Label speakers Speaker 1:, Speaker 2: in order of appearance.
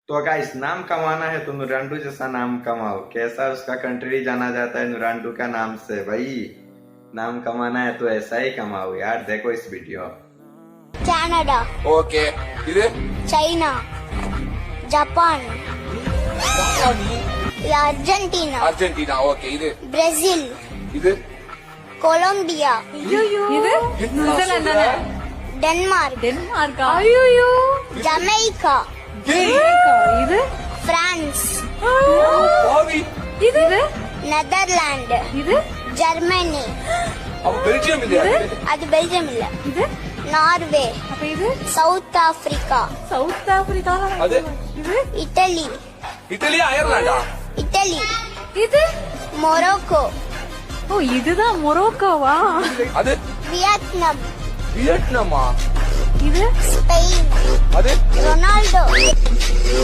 Speaker 1: तो गाइस नाम कमाना है तो नुरांडू जैसा नाम कमाओ। कैसा उसका कंट्री जाना जाता है नुरांडू का नाम से। भाई नाम कमाना है तो ऐसा ही कमाओ यार। देखो इस वीडियो।
Speaker 2: Canada,
Speaker 3: okay. இது
Speaker 2: சைனா, ஜப்பான்,
Speaker 3: ஜப்பானி,
Speaker 2: அர்ஜென்டினா,
Speaker 3: அர்ஜென்டினா. ஓகே. இது
Speaker 2: பிரேசில்,
Speaker 3: இது
Speaker 2: கொலம்பியா,
Speaker 4: இது சுவிட்சர்லாந்து தானே?
Speaker 2: டென்மார்க்,
Speaker 4: டென்மார்க்கா? ஐயோ
Speaker 2: ஜமைக்கா,
Speaker 4: இது
Speaker 2: பிரான்ஸ்,
Speaker 3: பாவி.
Speaker 4: இது
Speaker 2: நெதர்லாந்து,
Speaker 4: இது
Speaker 2: ஜெர்மனி,
Speaker 3: அப்ப பெல்ஜியம் இல்லையா?
Speaker 2: அது பெல்ஜியம் இல்ல,
Speaker 4: இது
Speaker 2: நார்வே,
Speaker 4: அப்ப இது
Speaker 2: சவுத் ஆப்பிரிக்கா,
Speaker 4: சவுத் ஆப்பிரிக்கா.
Speaker 3: அது
Speaker 4: இது
Speaker 2: இட்டலி,
Speaker 3: இத்தாலி, அயர்லாண்டா?
Speaker 2: இட்டலி,
Speaker 4: இது
Speaker 2: மொரோக்கோ,
Speaker 4: ஓ இதுதான் மொரோக்கோவா?
Speaker 3: அது
Speaker 2: வியட்நாம்,
Speaker 3: வியட்நாமா?
Speaker 4: இது
Speaker 2: ஸ்பெயின்,
Speaker 3: அது
Speaker 2: ரொனால்டோ.